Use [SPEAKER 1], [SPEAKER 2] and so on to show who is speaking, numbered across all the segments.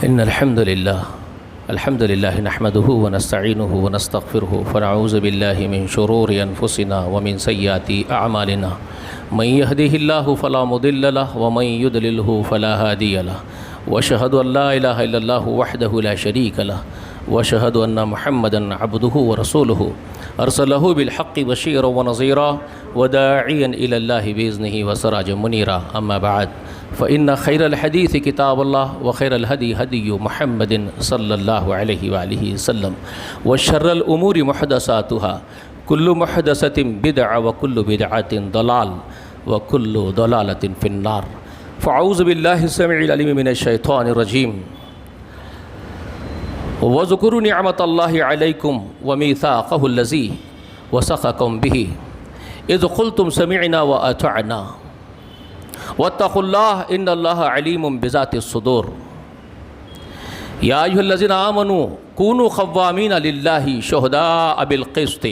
[SPEAKER 1] إن الحمد لله نحمده ونستعينه ونستغفره ونعوذ بالله من شرور أنفسنا ومن سيئات أعمالنا من يهده الله فلا مضل له ومن يضلله فلا هادي له وأشهد أن لا إله إلا الله وحده لا شريك له وأشهد أن محمدا عبده ورسوله أرسله بالحق بشيرا ونذيرا وداعيا إلى الله بإذنه وسراجا منيرا أما بعد فإن خير الحديث كتاب الله وخير الهدي هدي محمد صلى الله عليه وآله وسلم وشر الأمور محدثاتها كل محدثة بدعة وكل بدعة ضلال وكل ضلالة في النار فأعوذ بالله السميع العليم من الشيطان الرجيم وَاذْكُرُوا نِعْمَةَ اللَّهِ عَلَيْكُمْ وَمِيثَاقَهُ الَّذِي وَثَقَكُمْ بِهِ إِذْ قُلْتُمْ سَمِعْنَا وَأَطَعْنَا وَاتَّقُوا اللَّهَ إِنَّ اللَّهَ عَلِيمٌ بِذَاتِ الصُّدُورِ يَا أَيُّهَا الَّذِينَ آمَنُوا كُونُوا قَوَّامِينَ لِلَّهِ شُهَدَاءَ بِالْقِسْطِ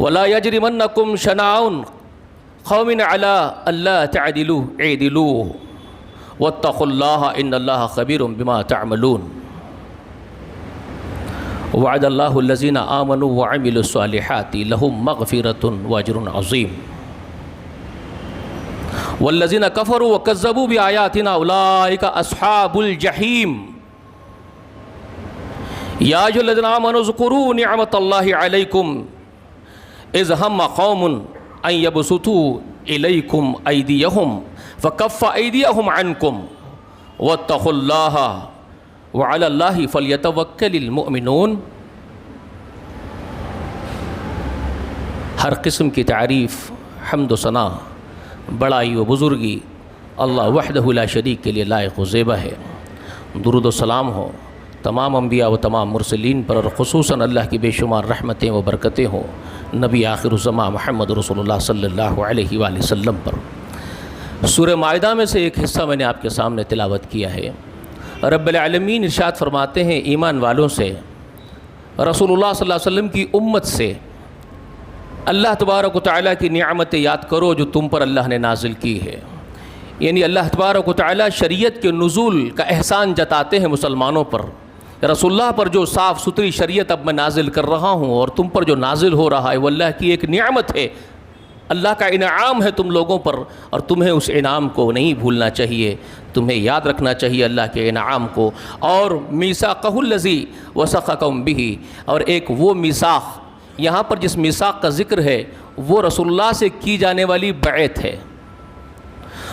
[SPEAKER 1] وَلَا يَجْرِمَنَّكُمْ شَنَآنُ قَوْمٍ عَلَىٰ أَلَّا تَعْدِلُوا اعْدِلُوا واتقوا الله إن الله خبير بما تعملون وعد الله الذين آمنوا وعملوا الصالحات لهم مغفرة وأجر عظيم والذين كفروا وكذبوا بآياتنا أولئك أصحاب الجحيم يا أيها الذين آمنوا اذكروا نعمة الله عليكم إذ هم قوم أن يبسطوا إليكم أيديهم فكف أيديهم عنكم واتقوا الله وعلى الله فليتوكل المؤمنون ہر قسم کی تعریف حمد و ثنا بڑائی و بزرگی اللہ وحدہ لا شریک کے لیے لائق و زیبا ہے۔ درود و سلام ہو تمام انبیاء و تمام مرسلین پر اور خصوصاً اللہ کی بے شمار رحمتیں و برکتیں ہوں نبی آخر الزمان محمد رسول اللہ صلی اللہ علیہ وآلہ وسلم پر۔ سورہ مائدہ میں سے ایک حصہ میں نے آپ کے سامنے تلاوت کیا ہے۔ رب العالمین ارشاد فرماتے ہیں ایمان والوں سے، رسول اللہ صلی اللہ علیہ وسلم کی امت سے، اللہ تبارک و تعالیٰ کی نعمتیں یاد کرو جو تم پر اللہ نے نازل کی ہے۔ یعنی اللہ تبارک و تعالیٰ شریعت کے نزول کا احسان جتاتے ہیں مسلمانوں پر۔ رسول اللہ پر جو صاف ستھری شریعت اب میں نازل کر رہا ہوں اور تم پر جو نازل ہو رہا ہے وہ اللہ کی ایک نعمت ہے، اللہ کا انعام ہے تم لوگوں پر، اور تمہیں اس انعام کو نہیں بھولنا چاہیے، تمہیں یاد رکھنا چاہیے اللہ کے انعام کو۔ اور میثاقہ الذی وثقکم بہ، اور ایک وہ میثاق، یہاں پر جس میثاق کا ذکر ہے وہ رسول اللہ سے کی جانے والی بیعت ہے۔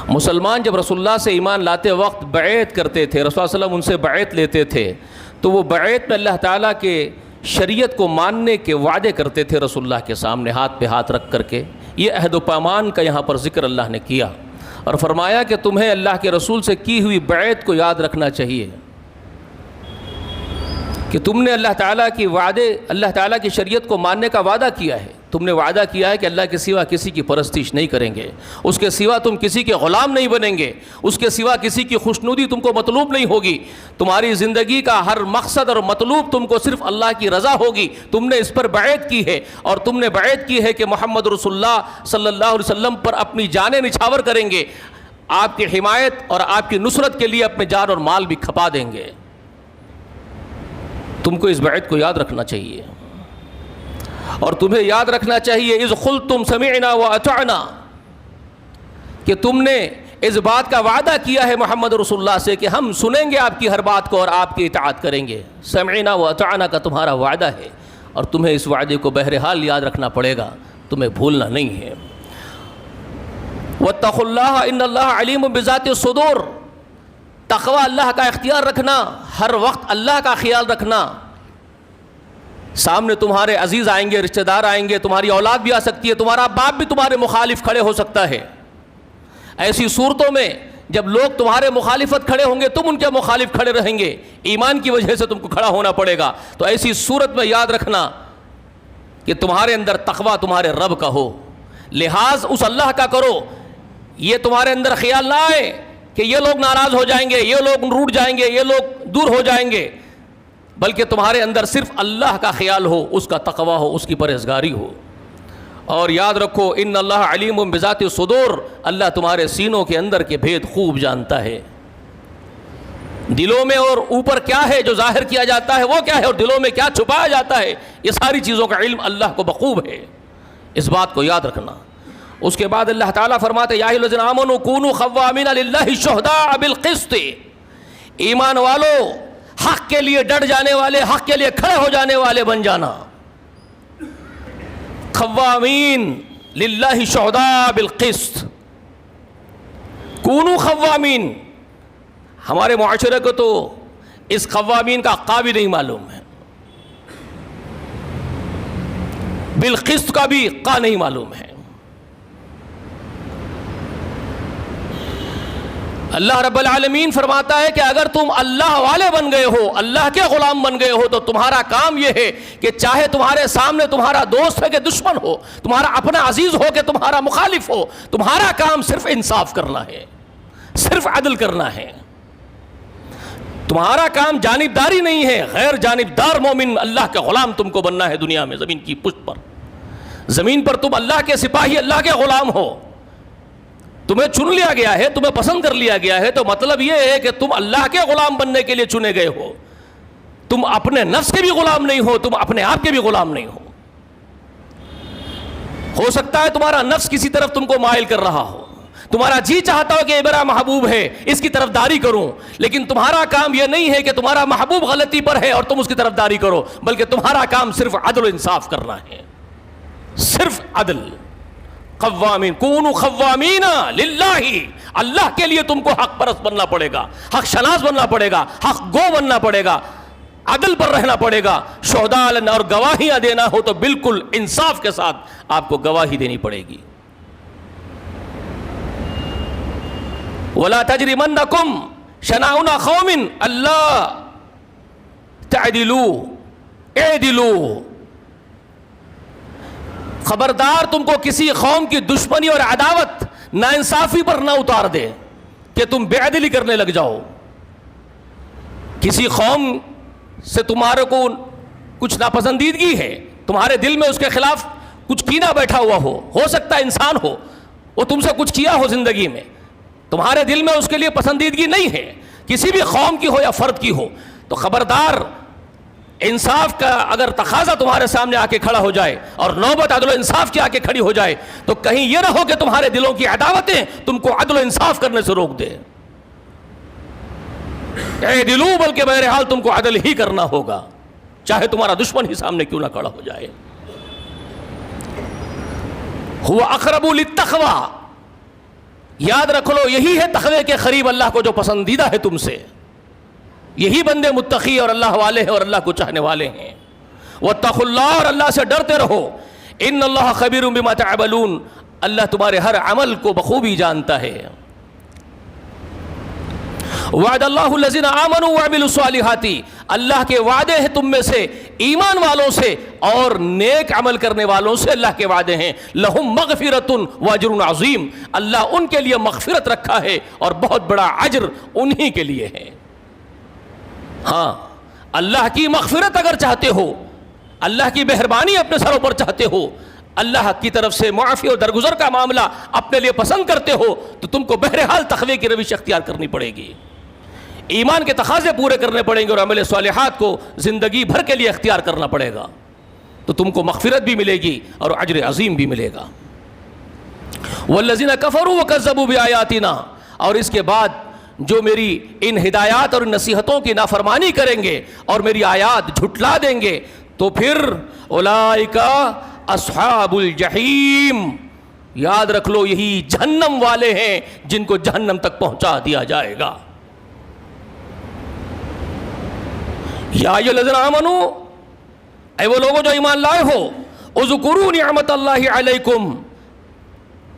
[SPEAKER 1] مسلمان جب رسول اللہ سے ایمان لاتے وقت بیعت کرتے تھے، رسول اللہ صلی اللہ علیہ وسلم ان سے بیعت لیتے تھے، تو وہ بیعت میں اللہ تعالیٰ کے شریعت کو ماننے کے وعدے کرتے تھے رسول اللہ کے سامنے ہاتھ پہ ہاتھ رکھ کر کے۔ یہ عہد و پیمان کا یہاں پر ذکر اللہ نے کیا اور فرمایا کہ تمہیں اللہ کے رسول سے کی ہوئی بیعت کو یاد رکھنا چاہیے کہ تم نے اللہ تعالیٰ کی شریعت کو ماننے کا وعدہ کیا ہے۔ تم نے وعدہ کیا ہے کہ اللہ کے سوا کسی کی پرستش نہیں کریں گے، اس کے سوا تم کسی کے غلام نہیں بنیں گے، اس کے سوا کسی کی خوشنودی تم کو مطلوب نہیں ہوگی، تمہاری زندگی کا ہر مقصد اور مطلوب تم کو صرف اللہ کی رضا ہوگی۔ تم نے اس پر بیعت کی ہے، اور تم نے بیعت کی ہے کہ محمد رسول اللہ صلی اللہ علیہ وسلم پر اپنی جانیں نچھاور کریں گے، آپ کی حمایت اور آپ کی نصرت کے لیے اپنے جان اور مال بھی کھپا دیں گے۔ تم کو اس بیعت کو یاد رکھنا چاہیے، اور تمہیں یاد رکھنا چاہیے اذ قلتم سمعنا واطعنا، کہ تم نے اس بات کا وعدہ کیا ہے محمد رسول اللہ سے کہ ہم سنیں گے آپ کی ہر بات کو اور آپ کی اطاعت کریں گے۔ سمعنا واطعنا کا تمہارا وعدہ ہے، اور تمہیں اس وعدے کو بہرحال یاد رکھنا پڑے گا، تمہیں بھولنا نہیں ہے۔ واتقوا اللہ ان اللہ علیم بذات الصدور، تقوی اللہ کا اختیار رکھنا، ہر وقت اللہ کا خیال رکھنا۔ سامنے تمہارے عزیز آئیں گے، رشتہ دار آئیں گے، تمہاری اولاد بھی آ سکتی ہے، تمہارا باپ بھی تمہارے مخالف کھڑے ہو سکتا ہے۔ ایسی صورتوں میں جب لوگ تمہارے مخالفت کھڑے ہوں گے تم ان کے مخالف کھڑے رہیں گے، ایمان کی وجہ سے تم کو کھڑا ہونا پڑے گا۔ تو ایسی صورت میں یاد رکھنا کہ تمہارے اندر تقوی تمہارے رب کا ہو، لحاظ اس اللہ کا کرو۔ یہ تمہارے اندر خیال نہ آئے کہ یہ لوگ ناراض ہو جائیں گے، یہ لوگ روٹ جائیں گے، یہ لوگ دور ہو جائیں گے، بلکہ تمہارے اندر صرف اللہ کا خیال ہو، اس کا تقوی ہو، اس کی پرہیزگاری ہو۔ اور یاد رکھو ان اللہ علیم بذات الصدور، اللہ تمہارے سینوں کے اندر کے بھید خوب جانتا ہے۔ دلوں میں اور اوپر کیا ہے جو ظاہر کیا جاتا ہے وہ کیا ہے، اور دلوں میں کیا چھپایا جاتا ہے، یہ ساری چیزوں کا علم اللہ کو بخوب ہے، اس بات کو یاد رکھنا۔ اس کے بعد اللہ تعالیٰ فرماتے یا ایھا الذین آمنوا کونوا قوامین للہ شہداء بالقسط، ایمان والو حق کے لیے ڈٹ جانے والے، حق کے لیے کھڑے ہو جانے والے بن جانا۔ قوامین للہ شہداء بالقسط، کونوا قوامین۔ ہمارے معاشرے کو تو اس قوامین کا قا بھی نہیں معلوم ہے، بالقسط کا بھی قا نہیں معلوم ہے۔ اللہ رب العالمین فرماتا ہے کہ اگر تم اللہ والے بن گئے ہو، اللہ کے غلام بن گئے ہو، تو تمہارا کام یہ ہے کہ چاہے تمہارے سامنے تمہارا دوست ہے کہ دشمن ہو، تمہارا اپنا عزیز ہو کہ تمہارا مخالف ہو، تمہارا کام صرف انصاف کرنا ہے، صرف عدل کرنا ہے۔ تمہارا کام جانبداری نہیں ہے، غیر جانبدار مومن اللہ کے غلام تم کو بننا ہے دنیا میں، زمین کی پشت پر۔ زمین پر تم اللہ کے سپاہی، اللہ کے غلام ہو، تمہیں چن لیا گیا ہے، تمہیں پسند کر لیا گیا ہے، تو مطلب یہ ہے کہ تم اللہ کے غلام بننے کے لیے چنے گئے ہو، تم اپنے نفس کے بھی غلام نہیں ہو، تم اپنے آپ کے بھی غلام نہیں ہو سکتا ہے تمہارا نفس کسی طرف تم کو مائل کر رہا ہو، تمہارا جی چاہتا ہو کہ یہ میرا محبوب ہے، اس کی طرف داری کروں، لیکن تمہارا کام یہ نہیں ہے کہ تمہارا محبوب غلطی پر ہے اور تم اس کی طرف داری کرو، بلکہ تمہارا کام صرف عدل و انصاف کرنا ہے، صرف عدل۔ قوامین کونوا قوامین للہ، اللہ کے لیے تم کو حق پرست بننا پڑے گا، حق شناس بننا پڑے گا، حق گو بننا پڑے گا، عدل پر رہنا پڑے گا۔ شہداء، اور گواہیاں دینا ہو تو بالکل انصاف کے ساتھ آپ کو گواہی دینی پڑے گی۔ وَلَا تَجْرِمَنَّكُمْ شَنَآنُ قَوْمٍ أَلَّا تَعْدِلُوا اعْدِلُوا، خبردار تم کو کسی قوم کی دشمنی اور عداوت ناانصافی پر نہ اتار دے کہ تم بے عدلی کرنے لگ جاؤ۔ کسی قوم سے تمہارے کو کچھ ناپسندیدگی ہے، تمہارے دل میں اس کے خلاف کچھ کینہ بیٹھا ہوا ہو سکتا ہے انسان ہو، وہ تم سے کچھ کیا ہو زندگی میں، تمہارے دل میں اس کے لیے پسندیدگی نہیں ہے، کسی بھی قوم کی ہو یا فرد کی ہو، تو خبردار انصاف کا اگر تقاضا تمہارے سامنے آ کے کھڑا ہو جائے اور نوبت عدل و انصاف کی آ کے کھڑی ہو جائے، تو کہیں یہ نہ ہو کہ تمہارے دلوں کی عداوتیں تم کو عدل و انصاف کرنے سے روک دے۔ اعدلوا، بلکہ بہرحال تم کو عدل ہی کرنا ہوگا، چاہے تمہارا دشمن ہی سامنے کیوں نہ کھڑا ہو جائے۔ هو اقرب للتقوی، یاد رکھ لو یہی ہے تقوی کے قریب، اللہ کو جو پسندیدہ ہے تم سے، یہی بندے متقی اور اللہ والے ہیں اور اللہ کو چاہنے والے ہیں۔ واتقوا اللہ، اور اللہ سے ڈرتے رہو۔ ان اللہ خبیر بما تعملون، اللہ تمہارے ہر عمل کو بخوبی جانتا ہے۔ وعد اللہ الذین آمنوا وعملوا الصالحات، اللہ کے وعدے ہیں تم میں سے ایمان والوں سے اور نیک عمل کرنے والوں سے، اللہ کے وعدے ہیں۔ لہم مغفرۃ واجر عظیم، اللہ ان کے لیے مغفرت رکھا ہے اور بہت بڑا اجر انہی کے لیے ہے۔ ہاں، اللہ کی مغفرت اگر چاہتے ہو، اللہ کی مہربانی اپنے سروں پر چاہتے ہو، اللہ کی طرف سے معافی اور درگزر کا معاملہ اپنے لیے پسند کرتے ہو، تو تم کو بہرحال تقوی کی روش اختیار کرنی پڑے گی، ایمان کے تقاضے پورے کرنے پڑیں گے اور عمل صالحات کو زندگی بھر کے لیے اختیار کرنا پڑے گا، تو تم کو مغفرت بھی ملے گی اور اجر عظیم بھی ملے گا۔ والذین کفروا وکذبوا بآیاتنا، اور اس کے بعد جو میری ان ہدایات اور ان نصیحتوں کی نافرمانی کریں گے اور میری آیات جھٹلا دیں گے، تو پھر اولئک اصحاب الجحیم، یاد رکھ لو یہی جہنم والے ہیں جن کو جہنم تک پہنچا دیا جائے گا۔ یا ایھا الذین آمنوا، اے وہ لوگوں جو ایمان لائے ہو، اذکروا نعمت اللہ علیکم،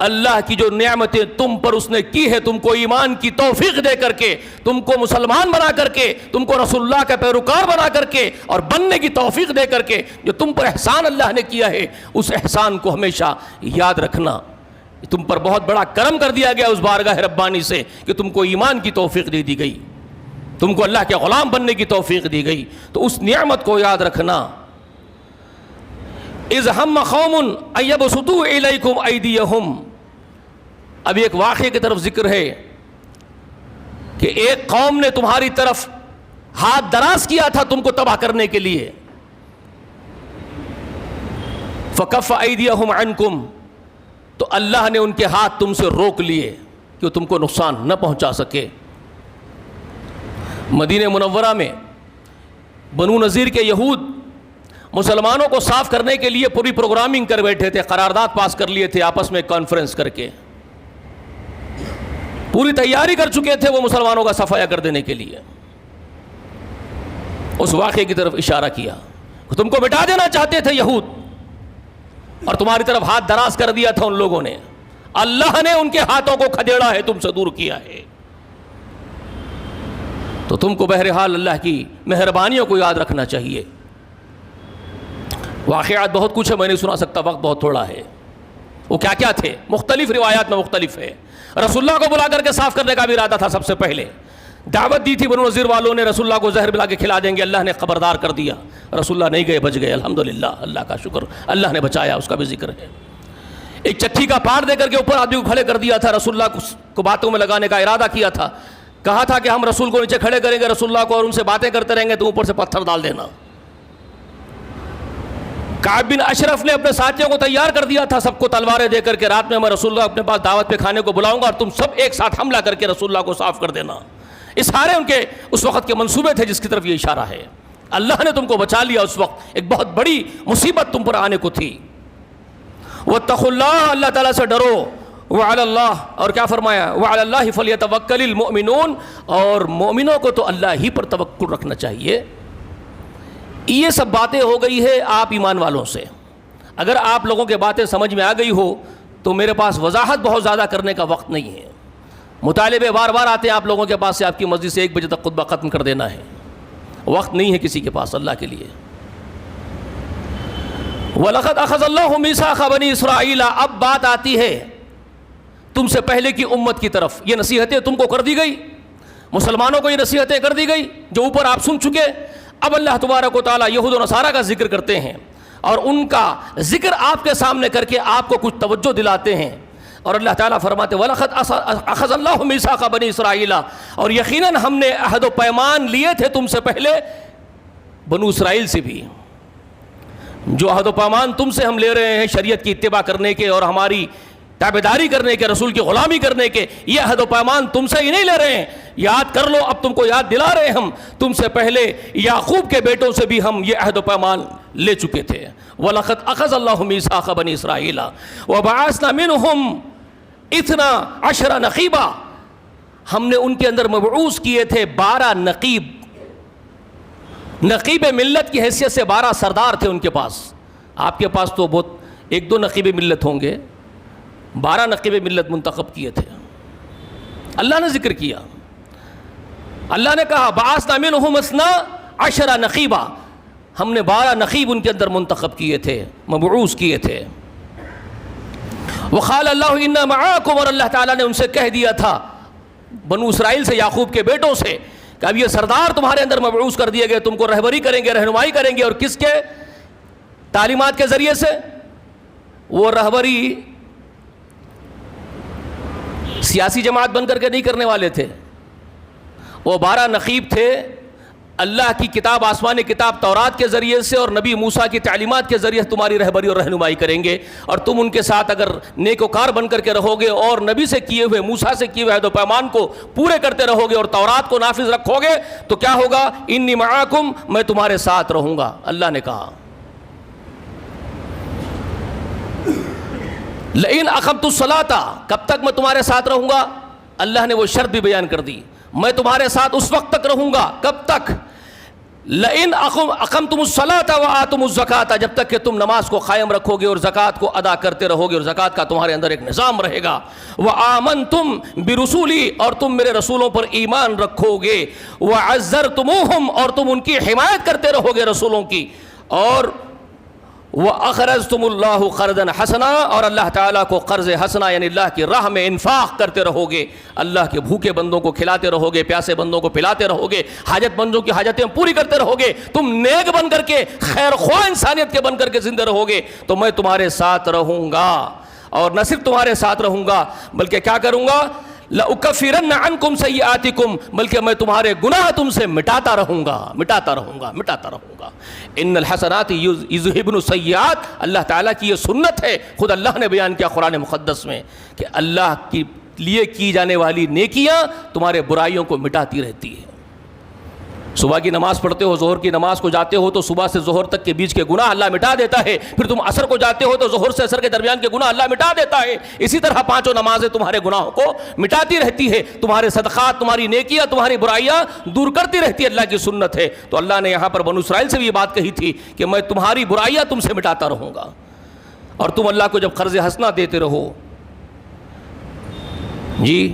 [SPEAKER 1] اللہ کی جو نعمتیں تم پر اس نے کی ہے، تم کو ایمان کی توفیق دے کر کے، تم کو مسلمان بنا کر کے، تم کو رسول اللہ کا پیروکار بنا کر کے اور بننے کی توفیق دے کر کے، جو تم پر احسان اللہ نے کیا ہے، اس احسان کو ہمیشہ یاد رکھنا۔ تم پر بہت بڑا کرم کر دیا گیا اس بارگاہ ربانی سے کہ تم کو ایمان کی توفیق دے دی گئی، تم کو اللہ کے غلام بننے کی توفیق دی گئی، تو اس نعمت کو یاد رکھنا۔ اذ ہم قوم ان یبسطوا الیکم ایدیہم، اب ایک واقعے کی طرف ذکر ہے کہ ایک قوم نے تمہاری طرف ہاتھ دراز کیا تھا تم کو تباہ کرنے کے لیے. فکف ایدیہم عنکم، تو اللہ نے ان کے ہاتھ تم سے روک لیے کہ تم کو نقصان نہ پہنچا سکے. مدینہ منورہ میں بنو نذیر کے یہود مسلمانوں کو صاف کرنے کے لیے پوری پروگرامنگ کر بیٹھے تھے، قرارداد پاس کر لیے تھے آپس میں کانفرنس کر کے، پوری تیاری کر چکے تھے وہ مسلمانوں کا صفایا کر دینے کے لیے. اس واقعے کی طرف اشارہ کیا، تم کو مٹا دینا چاہتے تھے یہود، اور تمہاری طرف ہاتھ دراز کر دیا تھا ان لوگوں نے. اللہ نے ان کے ہاتھوں کو کھدیڑا ہے، تم سے دور کیا ہے. تو تم کو بہرحال اللہ کی مہربانیوں کو یاد رکھنا چاہیے. واقعات بہت کچھ ہے، میں نہیں سنا سکتا، وقت بہت تھوڑا ہے. وہ کیا کیا تھے مختلف روایات میں مختلف ہے. رسول اللہ کو بلا کر کے صاف کرنے کا بھی ارادہ تھا. سب سے پہلے دعوت دی تھی بنو نذیر والوں نے، رسول اللہ کو زہر پلا کے کھلا دیں گے، اللہ نے خبردار کر دیا. رسول اللہ نہیں گئے، بچ گئے. الحمدللہ، اللہ کا شکر، اللہ نے بچایا، اس کا بھی ذکر ہے. ایک چٹھی کا پاڑ دے کر کے اوپر آدمی کو کھڑے کر دیا تھا. رسول اللہ کو باتوں میں لگانے کا ارادہ کیا تھا، کہا تھا کہ ہم رسول کو نیچے کھڑے کریں گے رسول اللہ کو، اور ان سے باتیں کرتے رہیں گے تو اوپر سے پتھر ڈال دینا. کعب بن اشرف نے اپنے ساتھیوں کو تیار کر دیا تھا، سب کو تلواریں دے کر کے، رات میں رسول اللہ اپنے پاس دعوت پہ کھانے کو بلاؤں گا اور تم سب ایک ساتھ حملہ کر کے رسول اللہ کو صاف کر دینا. یہ سارے ان کے اس وقت کے منصوبے تھے جس کی طرف یہ اشارہ ہے. اللہ نے تم کو بچا لیا. اس وقت ایک بہت بڑی مصیبت تم پر آنے کو تھی. واتقوا اللہ، اللہ تعالیٰ سے ڈرو. وعلی اللہ، اور کیا فرمایا؟ وعلی اللہ فلیتوکل المؤمنون، اور مومنوں کو تو اللہ ہی پر توکل رکھنا چاہیے. یہ سب باتیں ہو گئی ہے آپ ایمان والوں سے. اگر آپ لوگوں کے باتیں سمجھ میں آ گئی ہو تو میرے پاس وضاحت بہت زیادہ کرنے کا وقت نہیں ہے. مطالبے بار بار آتے ہیں آپ لوگوں کے پاس سے، آپ کی مسجد سے 1 بجے تک خطبہ ختم کر دینا ہے. وقت نہیں ہے کسی کے پاس اللہ کے لیے. وَلَقَدْ أَخَذَ اللَّهُ مِيثَاقَ بَنِي إِسْرَائِيلَ، اب بات آتی ہے تم سے پہلے کی امت کی طرف. یہ نصیحتیں تم کو کر دی گئی، مسلمانوں کو یہ نصیحتیں کر دی گئی جو اوپر آپ سن چکے. اب اللہ تبارک و تعالیٰ یہود و نصارہ کا ذکر کرتے ہیں، اور ان کا ذکر آپ کے سامنے کر کے آپ کو کچھ توجہ دلاتے ہیں. اور اللہ تعالیٰ فرماتے ہیں وَلَقَدْ أَخَذَ اللَّهُ مِيثَاقَ بَنِي إِسْرَائِيلَ، اور یقیناً ہم نے عہد و پیمان لیے تھے تم سے پہلے بنو اسرائیل سے بھی. جو عہد و پیمان تم سے ہم لے رہے ہیں شریعت کی اتباع کرنے کے اور ہماری تابعداری کرنے کے، رسول کی غلامی کرنے کے، یہ عہد و پیمان تم سے ہی نہیں لے رہے ہیں. یاد کر لو، اب تم کو یاد دلا رہے ہیں ہم، تم سے پہلے یعقوب کے بیٹوں سے بھی ہم یہ عہد و پیمان لے چکے تھے. وَلَقَدْ أَخَذَ اللَّهُ مِيثَاقَ بَنِي إِسْرَائِيلَ وَبَعَثْنَا مِنْهُمْ 12 نقیبا، ہم نے ان کے اندر مبعوث کیے تھے 12 نقیب. نقیب ملت کی حیثیت سے 12 سردار تھے ان کے پاس. آپ کے پاس تو بہت 1-2 نقیب ملت ہوں گے، 12 نقیب ملت منتخب کیے تھے. اللہ نے ذکر کیا، اللہ نے کہا بعثنا منہم 12 نقیبا، ہم نے 12 نقیب ان کے اندر منتخب کیے تھے، مبعوث کیے تھے. وقال اللہ انا معاکم، اور اللہ تعالیٰ نے ان سے کہہ دیا تھا بنو اسرائیل سے، یعقوب کے بیٹوں سے، کہ اب یہ سردار تمہارے اندر مبعوث کر دیے گئے، تم کو رہبری کریں گے، رہنمائی کریں گے. اور کس کے تعلیمات کے ذریعے سے؟ وہ رہبری سیاسی جماعت بن کر کے نہیں کرنے والے تھے. وہ 12 نقیب تھے اللہ کی کتاب، آسمانی کتاب تورات کے ذریعے سے اور نبی موسیٰ کی تعلیمات کے ذریعے تمہاری رہبری اور رہنمائی کریں گے. اور تم ان کے ساتھ اگر نیک وکار بن کر کے رہو گے اور نبی سے کیے ہوئے، موسیٰ سے کیے ہوئے عہد و پیمان کو پورے کرتے رہو گے اور تورات کو نافذ رکھو گے تو کیا ہوگا؟ انی معاکم، میں تمہارے ساتھ رہوں گا. اللہ نے کہا لئن اقمت الصلاۃ، کب تک میں تمہارے ساتھ رہوں گا؟ اللہ نے وہ شرط بھی بیان کر دی، میں تمہارے ساتھ اس وقت تک رہوں گا. کب تک؟ لئن اقمتم الصلاۃ وآتم الزکاۃ، جب تک کہ تم نماز کو قائم رکھو گے اور زکوٰۃ کو ادا کرتے رہو گے اور زکوٰۃ کا تمہارے اندر ایک نظام رہے گا. وآمنتم برسولی، اور تم میرے رسولوں پر ایمان رکھو گے. وعزرتموہم، اور تم ان کی حمایت کرتے رہو گے رسولوں کی. اور وَأَخْرَجْتُمُ اللَّهُ قَرْضًا حَسَنًا، اور اللہ تعالیٰ کو قرض حسنہ یعنی اللہ کی راہ میں انفاق کرتے رہو گے. اللہ کے بھوکے بندوں کو کھلاتے رہو گے، پیاسے بندوں کو پلاتے رہو گے، حاجت بندوں کی حاجتیں پوری کرتے رہو گے. تم نیک بن کر کے، خیر خواہ انسانیت کے بن کر کے زندہ رہو گے تو میں تمہارے ساتھ رہوں گا. اور نہ صرف تمہارے ساتھ رہوں گا بلکہ کیا کروں گا؟ لأکفرن عنکم سیئاتکم، بلکہ میں تمہارے گناہ تم سے مٹاتا رہوں گا. ان الحسنات یذہبن السیئات، اللہ تعالیٰ کی یہ سنت ہے، خود اللہ نے بیان کیا قرآن مقدس میں کہ اللہ کے لیے کی جانے والی نیکیاں تمہارے برائیوں کو مٹاتی رہتی ہیں. صبح کی نماز پڑھتے ہو، ظہر کی نماز کو جاتے ہو تو صبح سے ظہر تک کے بیچ کے گناہ اللہ مٹا دیتا ہے. پھر تم عصر کو جاتے ہو تو ظہر سے عصر کے درمیان کے گناہ اللہ مٹا دیتا ہے. اسی طرح پانچوں نمازیں تمہارے گناہوں کو مٹاتی رہتی ہے، تمہارے صدقات، تمہاری نیکیاں، تمہاری برائیاں دور کرتی رہتی ہے. اللہ کی سنت ہے. تو اللہ نے یہاں پر بنو اسرائیل سے بھی یہ بات کہی تھی کہ میں تمہاری برائیاں تم سے مٹاتا رہوں گا. اور تم اللہ کو جب قرض حسنہ دیتے رہو، جی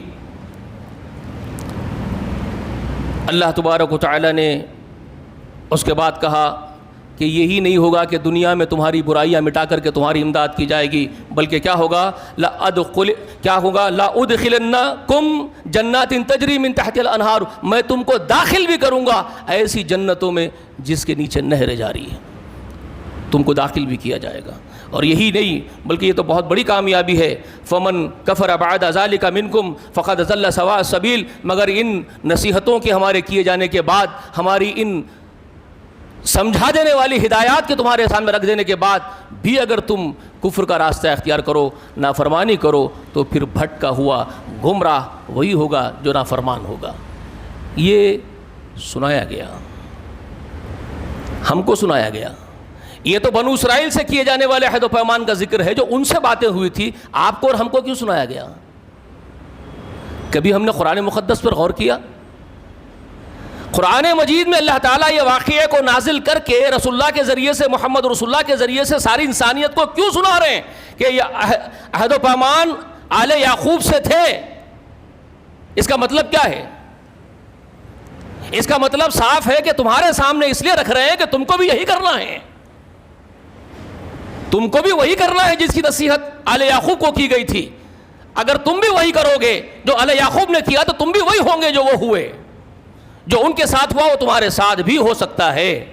[SPEAKER 1] اللہ تبارک و تعالی نے اس کے بعد کہا کہ یہی نہیں ہوگا کہ دنیا میں تمہاری برائیاں مٹا کر کے تمہاری امداد کی جائے گی، بلکہ کیا ہوگا؟ لا ادخلنکم جنات تجری من تحت الانہار، میں تم کو داخل بھی کروں گا ایسی جنتوں میں جس کے نیچے نہریں جاری ہیں، تم کو داخل بھی کیا جائے گا. اور یہی نہیں بلکہ یہ تو بہت بڑی کامیابی ہے. فمن کفر بعد ذلک منکم فقد ضل سواء السبیل، مگر ان نصیحتوں کے ہمارے کیے جانے کے بعد، ہماری ان سمجھا دینے والی ہدایات کے تمہارے سامنے رکھ دینے کے بعد بھی اگر تم کفر کا راستہ اختیار کرو، نافرمانی کرو، تو پھر بھٹکا ہوا گمراہ وہی ہوگا جو نافرمان ہوگا. یہ سنایا گیا، ہم کو سنایا گیا. یہ تو بنو اسرائیل سے کیے جانے والے عہد و پیمان کا ذکر ہے جو ان سے باتیں ہوئی تھی. آپ کو اور ہم کو کیوں سنایا گیا؟ کبھی ہم نے قرآن مقدس پر غور کیا؟ قرآن مجید میں اللہ تعالیٰ یہ واقعے کو نازل کر کے رسول اللہ کے ذریعے سے، محمد رسول اللہ کے ذریعے سے ساری انسانیت کو کیوں سنا رہے ہیں کہ یہ عہد و پیمان آل یعقوب سے تھے؟ اس کا مطلب کیا ہے؟ اس کا مطلب صاف ہے کہ تمہارے سامنے اس لیے رکھ رہے ہیں کہ تم کو بھی یہی کرنا ہے، تم کو بھی وہی کرنا ہے جس کی نصیحت آل یعقوب کو کی گئی تھی. اگر تم بھی وہی کرو گے جو آل یعقوب نے کیا تو تم بھی وہی ہوں گے جو وہ ہوئے. جو ان کے ساتھ ہوا وہ تمہارے ساتھ بھی ہو سکتا ہے.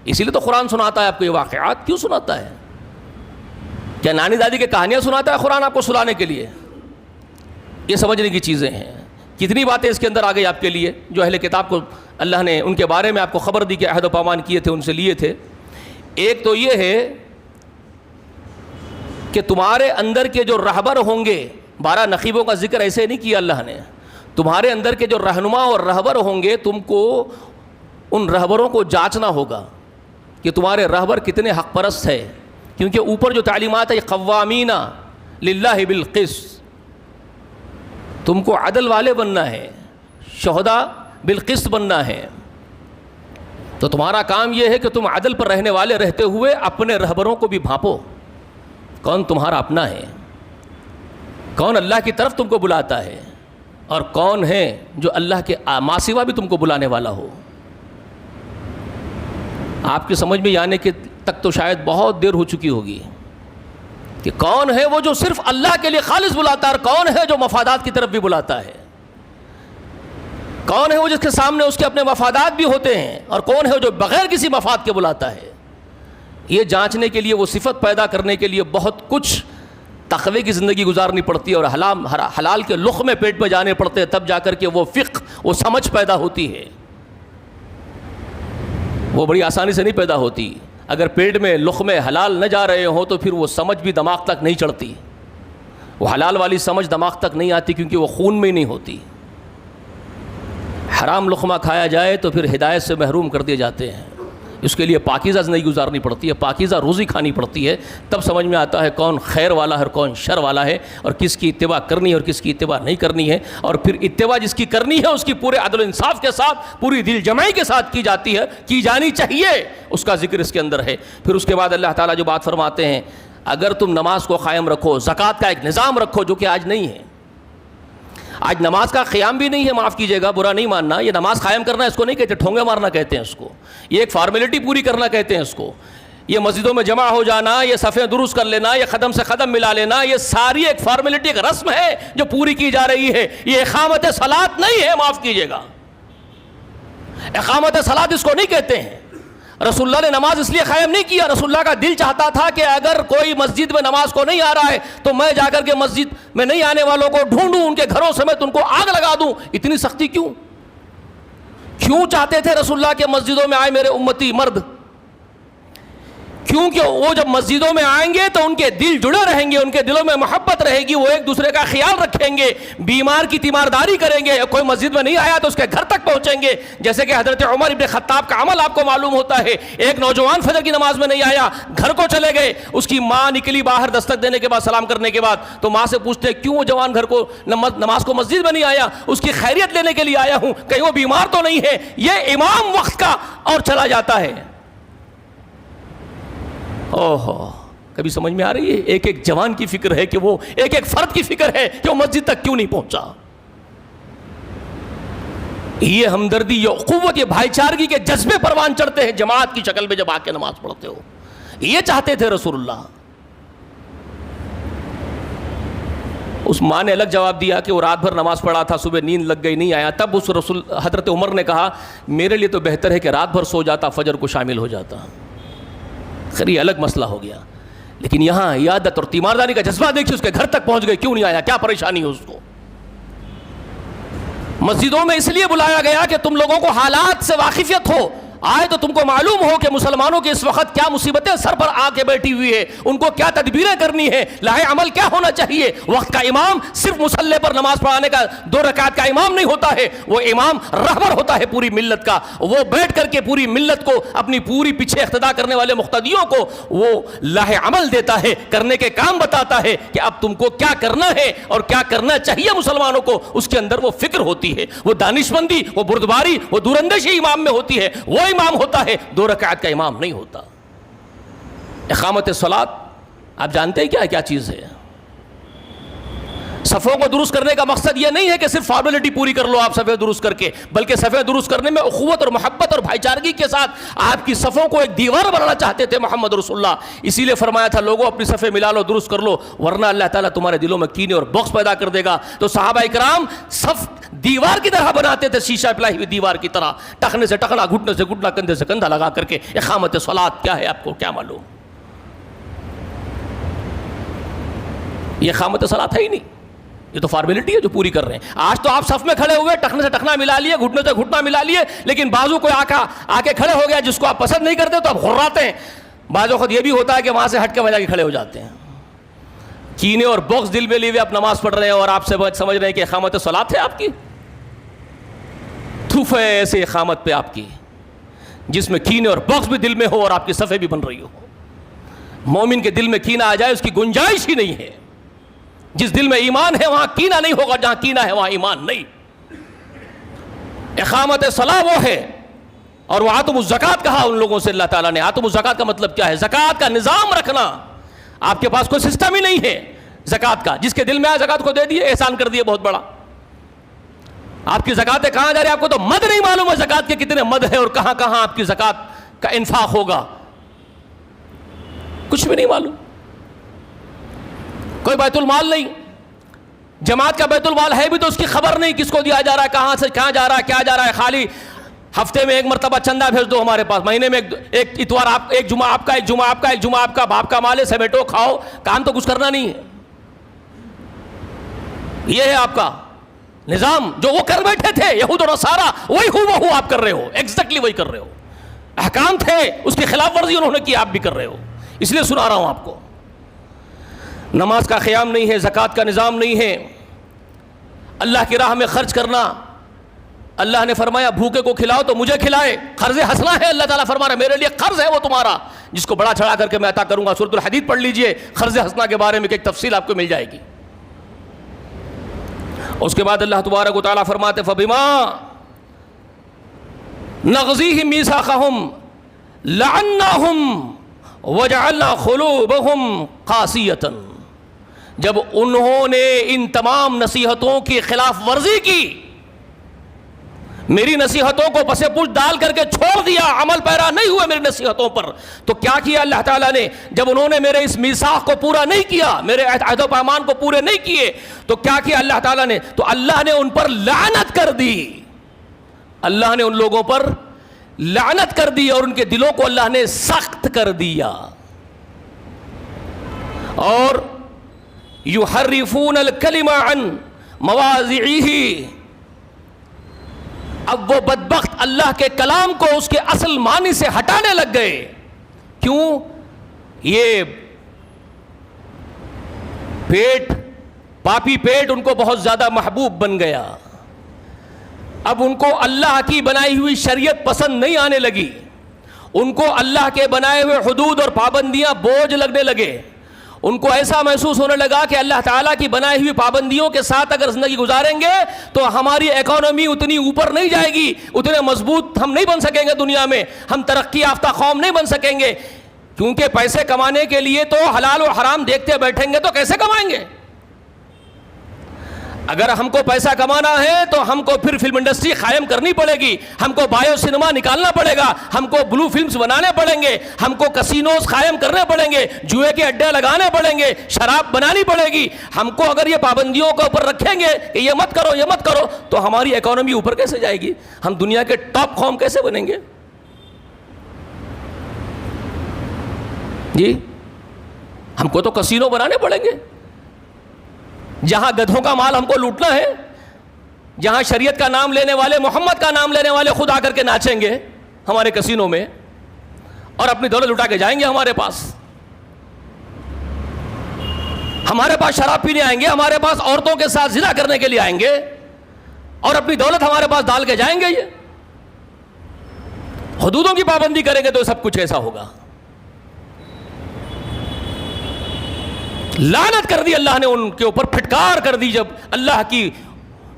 [SPEAKER 1] اسی لیے تو قرآن سناتا ہے آپ کو یہ واقعات. کیوں سناتا ہے؟ کیا نانی دادی کی کہانیاں سناتا ہے قرآن آپ کو سلانے کے لیے؟ یہ سمجھنے کی چیزیں ہیں. کتنی باتیں اس کے اندر آ گئی آپ کے لیے جو اہل کتاب کو اللہ نے ان کے بارے میں آپ کو خبر دی کہ عہد و پیمان کیے تھے، ان سے لیے تھے. ایک تو یہ ہے کہ تمہارے اندر کے جو رہبر ہوں گے، 12 نقیبوں کا ذکر ایسے نہیں کیا اللہ نے. تمہارے اندر کے جو رہنما اور رہبر ہوں گے، تم کو ان رہبروں کو جانچنا ہوگا کہ تمہارے رہبر کتنے حق پرست ہے. کیونکہ اوپر جو تعلیمات ہے قوامین للہ بالقسط، تم کو عدل والے بننا ہے، شہداء بالقسط بننا ہے. تو تمہارا کام یہ ہے کہ تم عدل پر رہنے والے رہتے ہوئے اپنے رہبروں کو بھی بھانپو. کون تمہارا اپنا ہے، کون اللہ کی طرف تم کو بلاتا ہے، اور کون ہے جو اللہ کے ماں سوا بھی تم کو بلانے والا ہو. آپ کی سمجھ میں آنے کے تک تو شاید بہت دیر ہو چکی ہوگی کہ کون ہے وہ جو صرف اللہ کے لیے خالص بلاتا ہے، اور کون ہے جو مفادات کی طرف بھی بلاتا ہے. کون ہے وہ جس کے سامنے اس کے اپنے مفادات بھی ہوتے ہیں، اور کون ہے جو بغیر کسی مفاد کے بلاتا ہے. یہ جانچنے کے لیے، وہ صفت پیدا کرنے کے لیے بہت کچھ تقوی کی زندگی گزارنی پڑتی ہے، اور حلال کے لقمے پیٹ میں جانے پڑتے ہیں، تب جا کر کے وہ فقہ، وہ سمجھ پیدا ہوتی ہے. وہ بڑی آسانی سے نہیں پیدا ہوتی. اگر پیٹ میں لقمے حلال نہ جا رہے ہوں تو پھر وہ سمجھ بھی دماغ تک نہیں چڑھتی. وہ حلال والی سمجھ دماغ تک نہیں آتی کیونکہ وہ خون میں ہی نہیں ہوتی. حرام لقمہ کھایا جائے تو پھر ہدایت سے محروم کر دیے جاتے ہیں. اس کے لیے پاکیزہ زندگی گزارنی پڑتی ہے، پاکیزہ روزی کھانی پڑتی ہے. تب سمجھ میں آتا ہے کون خیر والا ہے اور کون شر والا ہے، اور کس کی اتباع کرنی ہے اور کس کی اتباع نہیں کرنی ہے. اور پھر اتباع جس کی کرنی ہے اس کی پورے عدل و انصاف کے ساتھ، پوری دل جمعی کے ساتھ کی جاتی ہے، کی جانی چاہیے. اس کا ذکر اس کے اندر ہے. پھر اس کے بعد اللہ تعالیٰ جو بات فرماتے ہیں، اگر تم نماز کو قائم رکھو، زکوٰۃ کا ایک نظام رکھو جو کہ آج نہیں ہے. آج نماز کا قیام بھی نہیں ہے، معاف کیجیے گا، برا نہیں ماننا. یہ نماز قائم کرنا اس کو نہیں کہتے، ٹھونگے مارنا کہتے ہیں اس کو. یہ ایک فارمیلٹی پوری کرنا کہتے ہیں اس کو. یہ مسجدوں میں جمع ہو جانا، یہ صفیں درست کر لینا، یہ قدم سے قدم ملا لینا، یہ ساری ایک فارمیلٹی، ایک رسم ہے جو پوری کی جا رہی ہے. یہ اقامت صلاۃ نہیں ہے، معاف کیجیے گا. اقامت صلاۃ اس کو نہیں کہتے ہیں. رسول اللہ نے نماز اس لیے قائم نہیں کیا، رسول اللہ کا دل چاہتا تھا کہ اگر کوئی مسجد میں نماز کو نہیں آ رہا ہے تو میں جا کر کے مسجد میں نہیں آنے والوں کو ڈھونڈوں، ان کے گھروں سمیت ان کو آگ لگا دوں۔ اتنی سختی کیوں چاہتے تھے رسول اللہ کے مسجدوں میں آئے میرے امتی مرد؟ کیونکہ وہ جب مسجدوں میں آئیں گے تو ان کے دل جڑے رہیں گے، ان کے دلوں میں محبت رہے گی، وہ ایک دوسرے کا خیال رکھیں گے، بیمار کی تیمارداری کریں گے۔ کوئی مسجد میں نہیں آیا تو اس کے گھر تک پہنچیں گے، جیسے کہ حضرت عمر ابن خطاب کا عمل آپ کو معلوم ہوتا ہے۔ ایک نوجوان فجر کی نماز میں نہیں آیا، گھر کو چلے گئے، اس کی ماں نکلی باہر دستک دینے کے بعد، سلام کرنے کے بعد، تو ماں سے پوچھتے کیوں وہ جوان گھر کو نماز کو مسجد میں نہیں آیا؟ اس کی خیریت لینے کے لیے آیا ہوں، کہیں وہ بیمار تو نہیں ہے۔ یہ امام وقت کا اور چلا جاتا ہے۔ اوہو، کبھی سمجھ میں آ رہی ہے؟ ایک ایک جوان کی فکر ہے کہ وہ ایک ایک فرد کی فکر ہے کہ وہ مسجد تک کیوں نہیں پہنچا۔ یہ ہمدردی، یہ قوت، یہ بھائی چارگی کے جذبے پروان چڑھتے ہیں جماعت کی شکل میں جب آ کے نماز پڑھتے ہو۔ یہ چاہتے تھے رسول اللہ۔ اس ماں نے الگ جواب دیا کہ وہ رات بھر نماز پڑھا تھا، صبح نیند لگ گئی، نہیں آیا۔ تب اس حضرت عمر نے کہا میرے لیے تو بہتر ہے کہ رات بھر سو جاتا، فجر کو شامل ہو جاتا۔ خیر یہ الگ مسئلہ ہو گیا، لیکن یہاں عیادت اور تیمارداری کا جذبہ دیکھیے، اس کے گھر تک پہنچ گئے، کیوں نہیں آیا، کیا پریشانی ہے اس کو۔ مسجدوں میں اس لیے بلایا گیا کہ تم لوگوں کو حالات سے واقفیت ہو، آئے تو تم کو معلوم ہو کہ مسلمانوں کی اس وقت کیا مصیبتیں سر پر آ کے بیٹھی ہوئی ہے، ان کو کیا تدبیریں کرنی ہے، لاہ عمل کیا ہونا چاہیے۔ وقت کا امام صرف مصلی پر نماز پڑھانے کا 2 رکعت کا امام نہیں ہوتا ہے، وہ امام رہبر ہوتا ہے پوری ملت کا۔ وہ بیٹھ کر کے پوری ملت کو، اپنی پوری پیچھے اقتدا کرنے والے مقتدیوں کو وہ لاہ عمل دیتا ہے، کرنے کے کام بتاتا ہے کہ اب تم کو کیا کرنا ہے اور کیا کرنا چاہیے مسلمانوں کو۔ اس کے اندر وہ فکر ہوتی ہے، وہ دانشمندی، وہ بردباری، وہ دوراندیشی امام میں ہوتی ہے۔ وہ امام ہوتا ہے، 2 رکعت کا امام نہیں ہوتا۔ اقامت الصلاۃ آپ جانتے ہیں کیا چیز ہے؟ صفوں کو درست کرنے کا مقصد یہ نہیں ہے کہ صرف فارمیلٹی پوری کر لو آپ صفیں درست کر کے، بلکہ صفیں درست کرنے میں اخوت اور محبت اور بھائی چارگی کے ساتھ آپ کی صفوں کو ایک دیوار بنانا چاہتے تھے محمد رسول اللہ۔ اسی لیے فرمایا تھا لوگوں اپنی صفیں ملا لو، درست کر لو، ورنہ اللہ تعالیٰ تمہارے دلوں میں کینے اور بغض پیدا کر دے گا۔ تو صحابہ اکرام صف دیوار کی طرح بناتے تھے، شیشہ پلائی ہوئی دیوار کی طرح، ٹخنے سے ٹخنا، گھٹنے سے گھٹنا، کندھے سے کندھا لگا کر کے۔ اقامت صلاۃ کیا ہے آپ کو کیا معلوم؟ یہ اقامت صلاۃ ہے ہی نہیں، یہ تو فارمیلٹی ہے جو پوری کر رہے ہیں۔ آج تو آپ صف میں کھڑے ہوئے، ٹخنے سے ٹخنا ملا لیے، گھٹنے سے گھٹنا ملا لیے، لیکن بازو کوئی آ کے کھڑے ہو گیا جس کو آپ پسند نہیں کرتے تو آپ غراتے ہیں۔ بعض وقت یہ بھی ہوتا ہے کہ وہاں سے ہٹ کے وجہ کے کھڑے ہو جاتے ہیں، کینے اور بغض دل میں لیے ہوئے آپ نماز پڑھ رہے ہیں اور آپ سے سمجھ رہے ہیں کہ اقامت صلاۃ ہے آپ کی۔ تھوف ہے ایسے اقامت پہ آپ کی جس میں کینے اور بغض بھی دل میں ہو اور آپ کی صفیں بھی بن رہی ہو۔ مومن کے دل میں کینہ آ جائے اس کی گنجائش ہی نہیں ہے۔ جس دل میں ایمان ہے وہاں کینہ نہیں ہوگا، جہاں کینہ ہے وہاں ایمان نہیں۔ اقامت صلاح وہ ہے، اور وہ آتم الزکات کہا ان لوگوں سے اللہ تعالیٰ نے۔ آتم الزکات کا مطلب کیا ہے؟ زکات کا نظام رکھنا۔ آپ کے پاس کوئی سسٹم ہی نہیں ہے زکات کا، جس کے دل میں آئے زکات کو دے دیے، احسان کر دیے بہت بڑا۔ آپ کی زکاتیں کہاں جا رہی ہیں آپ کو تو مد نہیں معلوم ہے، زکات کے کتنے مد ہے اور کہاں کہاں آپ کی زکات کا انفاق ہوگا، کچھ بھی نہیں معلوم۔ کوئی بیت المال نہیں، جماعت کا بیت المال ہے بھی تو اس کی خبر نہیں، کس کو دیا جا رہا ہے، کہاں سے کہاں جا رہا ہے، کیا جا رہا ہے۔ خالی ہفتے میں ایک مرتبہ چندہ بھیج دو ہمارے پاس، مہینے میں ایک اتوار آپ، ایک جمعہ آپ کا، ایک جمعہ آپ کا، ایک جمعہ آپ کا، باپ کا مال ہے، سمیٹو کھاؤ، کام تو کچھ کرنا نہیں ہے۔ یہ ہے آپ کا نظام جو وہ کر بیٹھے تھے یہود و نصارہ، وہی ہو آپ کر رہے ہو، ایگزیکٹلی وہی کر رہے ہو۔ احکام تھے، اس کی خلاف ورزی انہوں نے کی، آپ بھی کر رہے ہو، اس لیے سنا رہا ہوں آپ کو۔ نماز کا قیام نہیں ہے، زکوٰۃ کا نظام نہیں ہے، اللہ کی راہ میں خرچ کرنا۔ اللہ نے فرمایا بھوکے کو کھلاؤ تو مجھے کھلائے، قرض حسنہ ہے، اللہ تعالیٰ فرما رہا ہے میرے لیے قرض ہے وہ تمہارا، جس کو بڑا چڑھا کر کے میں عطا کروں گا۔ سورۃ الحدید پڑھ لیجئے، قرض حسنہ کے بارے میں ایک تفصیل آپ کو مل جائے گی۔ اس کے بعد اللہ تبارک و تعالیٰ فرماتے فَبِمَا نَغْزِيهِمْ مِيثَاقَهُمْ لَعَنَّاهُمْ وَجَعَلْنَا قُلُوبَهُمْ قَاسِيَةً۔ جب انہوں نے ان تمام نصیحتوں کی خلاف ورزی کی، میری نصیحتوں کو پس پوچھ ڈال کر کے چھوڑ دیا، عمل پیرا نہیں ہوئے میری نصیحتوں پر، تو کیا کیا اللہ تعالیٰ نے؟ جب انہوں نے میرے اس میثاق کو پورا نہیں کیا، میرے عہد و پیمان کو پورے نہیں کیے، تو کیا کیا اللہ تعالیٰ نے؟ تو اللہ نے ان پر لعنت کر دی، اللہ نے ان لوگوں پر لعنت کر دی اور ان کے دلوں کو اللہ نے سخت کر دیا. اور یحرفون الکلم عن مواضعہ، اب وہ بدبخت اللہ کے کلام کو اس کے اصل معنی سے ہٹانے لگ گئے. کیوں؟ یہ پیٹ، پاپی پیٹ ان کو بہت زیادہ محبوب بن گیا. اب ان کو اللہ کی بنائی ہوئی شریعت پسند نہیں آنے لگی، ان کو اللہ کے بنائے ہوئے حدود اور پابندیاں بوجھ لگنے لگے. ان کو ایسا محسوس ہونے لگا کہ اللہ تعالیٰ کی بنائی ہوئی پابندیوں کے ساتھ اگر زندگی گزاریں گے تو ہماری اکانومی اتنی اوپر نہیں جائے گی، اتنے مضبوط ہم نہیں بن سکیں گے دنیا میں، ہم ترقی یافتہ قوم نہیں بن سکیں گے. کیونکہ پیسے کمانے کے لیے تو حلال و حرام دیکھتے بیٹھیں گے تو کیسے کمائیں گے؟ اگر ہم کو پیسہ کمانا ہے تو ہم کو پھر فلم انڈسٹری قائم کرنی پڑے گی، ہم کو بایو سنیما نکالنا پڑے گا، ہم کو بلو فلمز بنانے پڑیں گے، ہم کو کسینوز قائم کرنے پڑیں گے، جوئے کے اڈے لگانے پڑیں گے، شراب بنانی پڑے گی. ہم کو اگر یہ پابندیوں کے اوپر رکھیں گے کہ یہ مت کرو یہ مت کرو تو ہماری اکانومی اوپر کیسے جائے گی؟ ہم دنیا کے ٹاپ قوم کیسے بنیں گے؟ جی ہم کو تو کسینو بنانے پڑیں گے جہاں گدھوں کا مال ہم کو لوٹنا ہے، جہاں شریعت کا نام لینے والے، محمد کا نام لینے والے خود آ کر کے ناچیں گے ہمارے کسینوں میں اور اپنی دولت لٹا کے جائیں گے. ہمارے پاس شراب پینے آئیں گے، ہمارے پاس عورتوں کے ساتھ زنا کرنے کے لیے آئیں گے اور اپنی دولت ہمارے پاس ڈال کے جائیں گے. یہ حدودوں کی پابندی کریں گے تو سب کچھ ایسا ہوگا. لعنت کر دی اللہ نے ان کے اوپر، پھٹکار کر دی جب اللہ کی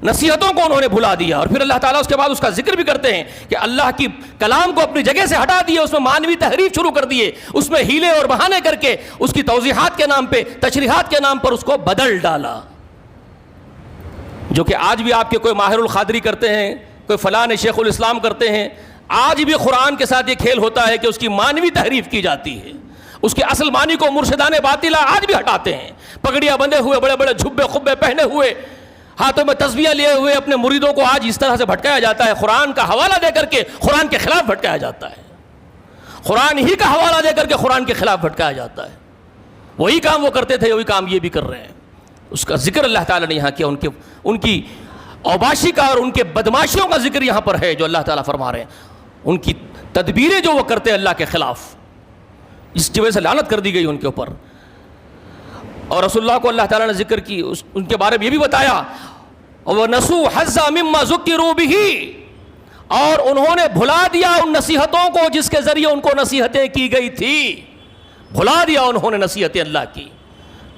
[SPEAKER 1] نصیحتوں کو انہوں نے بھلا دیا. اور پھر اللہ تعالیٰ اس کے بعد اس کا ذکر بھی کرتے ہیں کہ اللہ کی کلام کو اپنی جگہ سے ہٹا دیے، اس میں مانوی تحریف شروع کر دیے، اس میں ہیلے اور بہانے کر کے اس کی توضیحات کے نام پہ، تشریحات کے نام پر اس کو بدل ڈالا. جو کہ آج بھی آپ کے کوئی ماہر القادری کرتے ہیں، کوئی فلاں شیخ الاسلام کرتے ہیں، آج بھی قرآن کے ساتھ یہ کھیل ہوتا ہے کہ اس کی مانوی تحریف کی جاتی ہے، اس کے اصل معنی کو مرشدان باطلہ آج بھی ہٹاتے ہیں. پگڑیاں بندھے ہوئے، بڑے بڑے جھبے خبے پہنے ہوئے، ہاتھوں میں تسبیحیں لیے ہوئے اپنے مریدوں کو آج اس طرح سے بھٹکایا جاتا ہے، قرآن کا حوالہ دے کر کے قرآن کے خلاف بھٹکایا جاتا ہے، قرآن ہی کا حوالہ دے کر کے قرآن کے خلاف بھٹکایا جاتا ہے. وہی کام وہ کرتے تھے، وہی کام یہ بھی کر رہے ہیں. اس کا ذکر اللہ تعالیٰ نے یہاں کیا، ان کی اوباشی کا اور ان کے بدماشیوں کا ذکر یہاں پر ہے جو اللہ تعالیٰ فرما رہے ہیں. ان کی تدبیریں جو وہ کرتے ہیں اللہ کے خلاف، اس کی وجہ سے لعنت کر دی گئی ان کے اوپر. اور رسول اللہ کو اللہ تعالیٰ نے ذکر کی، ان کے بارے میں یہ بھی بتایا وَنَسُوا حَظًّا مِمَّا ذُكِّرُوا بِهِ، اور انہوں نے بھلا دیا ان نصیحتوں کو جس کے ذریعے ان کو نصیحتیں کی گئی تھی. بھلا دیا انہوں نے نصیحتیں اللہ کی.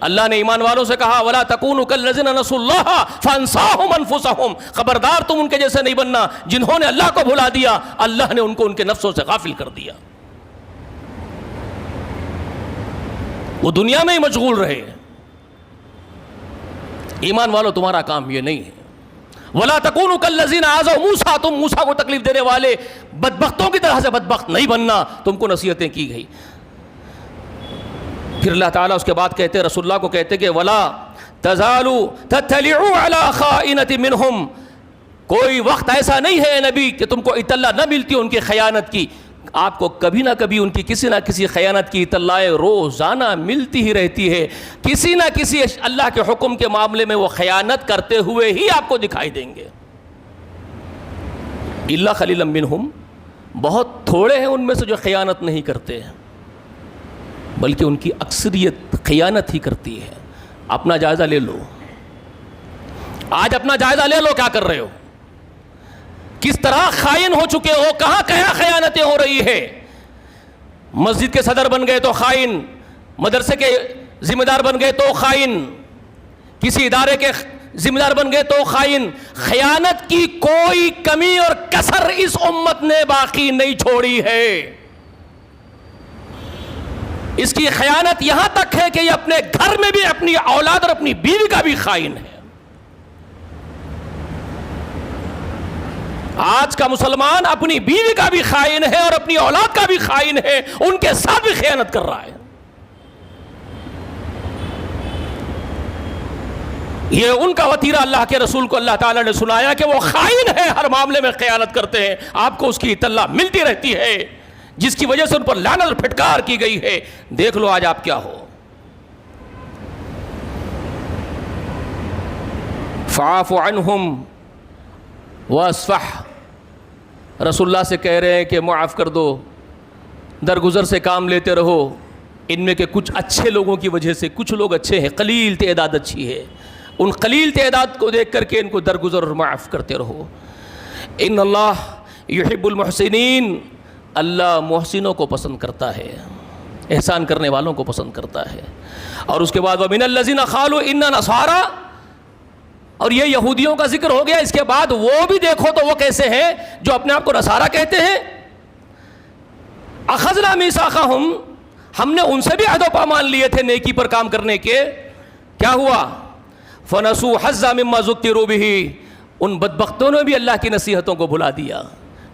[SPEAKER 1] اللہ نے ایمان والوں سے کہا وَلَا تَكُونُوا كَالَّذِينَ نَسُوا اللَّهَ فَأَنسَاهُمْ أَنفُسَهُمْ، خبردار تم ان کے جیسے نہیں بننا جنہوں نے اللہ کو بھلا دیا، اللہ نے ان کو ان کے نفسوں سے غافل کر دیا. وہ دنیا میں ہی مشغول رہے. ایمان والوں تمہارا کام یہ نہیں ہے. وَلَا تَكُونُوا كَالَّذِينَ آذَوْا مُوسَىٰ، تم موسیٰ کو تکلیف دینے والے بدبختوں کی طرح سے بدبخت نہیں بننا، تم کو نصیحتیں کی گئی. پھر اللہ تعالیٰ اس کے بعد کہتے، رسول اللہ کو کہتے کہ وَلَا تَزَالُوا تَطَّلِعُوا عَلَىٰ خَائِنَةٍ مِّنْهُمْ، کوئی وقت ایسا نہیں ہے نبی کہ تم کو اطلاع نہ ملتی ان کی خیانت کی. آپ کو کبھی نہ کبھی ان کی کسی نہ کسی خیانت کی اطلاع روزانہ ملتی ہی رہتی ہے. کسی نہ کسی اللہ کے حکم کے معاملے میں وہ خیانت کرتے ہوئے ہی آپ کو دکھائی دیں گے. الا قلیلا منہم، بہت تھوڑے ہیں ان میں سے جو خیانت نہیں کرتے ہیں، بلکہ ان کی اکثریت خیانت ہی کرتی ہے. اپنا جائزہ لے لو، آج اپنا جائزہ لے لو، کیا کر رہے ہو، کس طرح خائن ہو چکے ہو، کہاں کہاں خیانتیں ہو رہی ہے. مسجد کے صدر بن گئے تو خائن، مدرسے کے ذمہ دار بن گئے تو خائن، کسی ادارے کے ذمہ دار بن گئے تو خائن. خیانت کی کوئی کمی اور کسر اس امت نے باقی نہیں چھوڑی ہے. اس کی خیانت یہاں تک ہے کہ یہ اپنے گھر میں بھی اپنی اولاد اور اپنی بیوی کا بھی خائن ہے. آج کا مسلمان اپنی بیوی کا بھی خائن ہے اور اپنی اولاد کا بھی خائن ہے، ان کے ساتھ بھی خیانت کر رہا ہے. یہ ان کا وتیرہ اللہ کے رسول کو اللہ تعالیٰ نے سنایا کہ وہ خائن ہے، ہر معاملے میں خیانت کرتے ہیں، آپ کو اس کی اطلاع ملتی رہتی ہے، جس کی وجہ سے ان پر لعنت اور پھٹکار کی گئی ہے۔ دیکھ لو آج آپ کیا ہو۔ فاعف عنہم واصفح، رسول اللہ سے کہہ رہے ہیں کہ معاف کر دو، درگزر سے کام لیتے رہو، ان میں کے کچھ اچھے لوگوں کی وجہ سے، کچھ لوگ اچھے ہیں، قلیل تعداد اچھی ہے، ان قلیل تعداد کو دیکھ کر کے ان کو درگزر اور معاف کرتے رہو۔ ان اللہ یحب المحسنین، اللہ محسنوں کو پسند کرتا ہے، احسان کرنے والوں کو پسند کرتا ہے۔ اور اس کے بعد وَمِنَ الَّذِينَ قَالُوا إِنَّا نَصَارَىٰ، اور یہ یہودیوں کا ذکر ہو گیا، اس کے بعد وہ بھی دیکھو تو وہ کیسے ہیں جو اپنے آپ کو نصارہ کہتے ہیں۔ اخذنا میثاقہم، ہم نے ان سے بھی عہد و پیمان لیے تھے نیکی پر کام کرنے کے، کیا ہوا؟ فنسوا حظا مما ذکروا بہ، ان بدبختوں نے بھی اللہ کی نصیحتوں کو بھلا دیا،